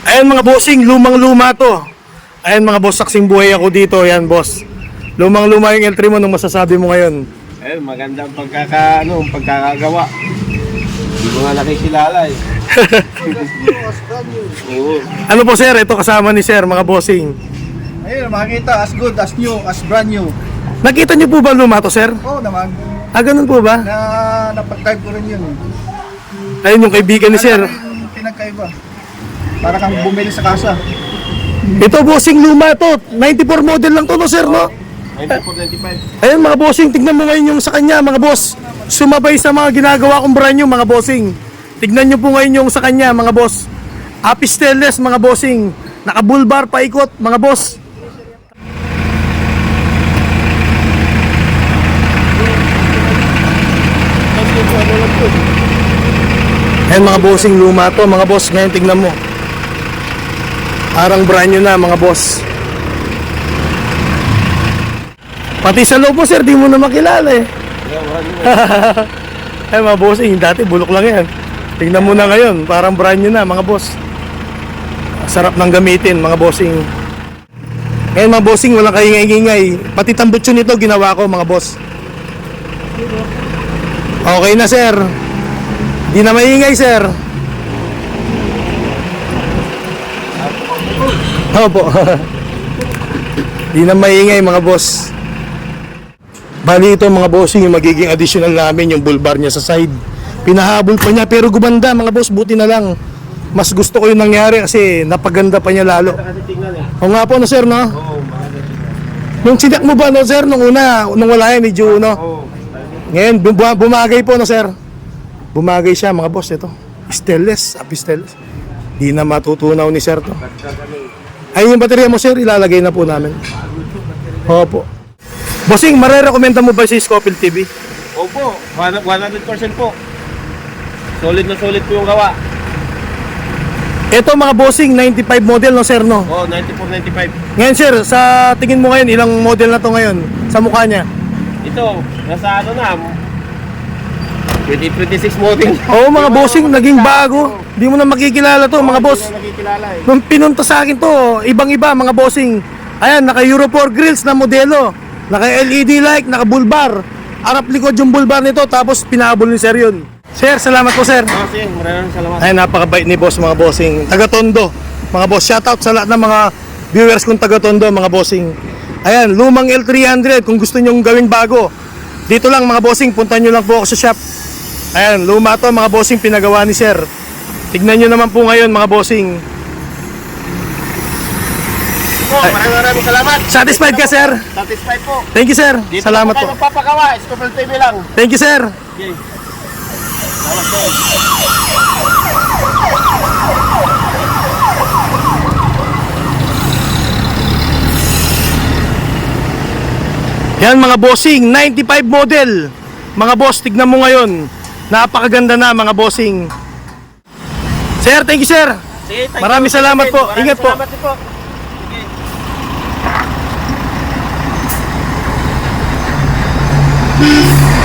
Ayan mga bossing, lumang-luma to. Ayan mga boss, saksing buhay ako dito. Ayan boss, lumang-luma yung entry mo. Nung masasabi mo ngayon? Ayun, magandang pagkakagawa. Hindi ko nga nakikilala eh. Oo. Ano po sir, ito kasama ni sir mga bossing. Ayun, makikita as good, as new, as brand new. Nakita niyo po ba luma to sir? Oo naman, Ganun po ba? napag-type ko rin yun. Ayun yung kaibigan ni sir. Yung pinagkaiba. Para kang bumili sa kasa. Ito bossing, luma to. 94 model lang to no sir no? 94-95. Ayun mga bossing, tignan mo ngayon yung sa kanya mga boss. Sumabay sa mga ginagawa kong brand new mga bossing. Tignan nyo po ngayon yung sa kanya mga boss. Apisteles mga bossing. Naka-bulbar paikot mga boss. Ayan mga bossing, luma to mga boss. Ngayon tignan mo, parang brand new na mga boss. Pati sa loob mo sir, di mo na makilala eh. Ay mga bossing, dati bulok lang yan. Tignan mo na ngayon, parang brand new na mga boss. Sarap ng gamitin mga bossing. Ngayon mga bossing, walang kaingay-ingay. Pati tambutso nito ginawa ko mga boss. Okay na sir. Di na maingay sir. Opo. Di na maingay mga boss. Bali ito mga bossing, yung magiging additional namin yung bulbar niya sa side. Pinahabol pa niya pero gumanda mga boss, buti na lang. Mas gusto ko yung nangyari kasi napaganda pa niya lalo. O nga po no sir no? Oo, maganda. Nung sinak mo ba no sir, nung una, nung wala yan medyo no? Oo. Ngayon bumagay po no sir. Bumagay siya mga boss ito. Stainless, apisteles. Di na matutunaw ni sir to. Ay yung baterya mo sir, ilalagay na po namin. Opo. Bossing, marerekomenda mo ba si Scofield TV? Opo, 100% po. Solid na solid po yung gawa. Ito mga bossing, 95 model no sir no? Oo, 94-95. Ngayon sir, sa tingin mo ngayon, ilang model na to ngayon sa mukha niya? Ito, nasa ano na, 2026 model. Oo mga bossing, naging bago. Di mo na makikilala to mga boss. Hindi na nakikilala eh. Nung pinunta sa akin to, ibang-iba mga bossing. Ayan, naka Euro 4 grills na modelo. Naka LED light, naka bulbar. Arap likod yung bulbar nito, tapos pinahabol ni sir yun. Sir, salamat po sir. Sige, maraming salamat. Ayan, napakabait ni boss mga bossing. Taga-Tondo, mga boss. Shoutout sa lahat ng mga viewers kong taga-Tondo mga bossing. Ayan, lumang L300 kung gusto nyong gawing bago. Dito lang mga bossing, punta nyo lang po ako sa shop. Ayan, luma to mga bossing, pinagawa ni sir. Tignan nyo naman po ngayon mga bossing. Po, maraming salamat. Satisfied ka sir? Satisfied po. Thank you sir. Dito Salamat po. Kayo po. magpapagawa, Scofield TV lang. Thank you sir. Okay. Salamat po. Yan mga bossing, 95 model. Mga boss, tignan mo ngayon. Napakaganda na mga bossing. Sir, thank you sir. Sige, thank Maraming you. salamat po. Maraming Ingat po. Salamat din po. Sige.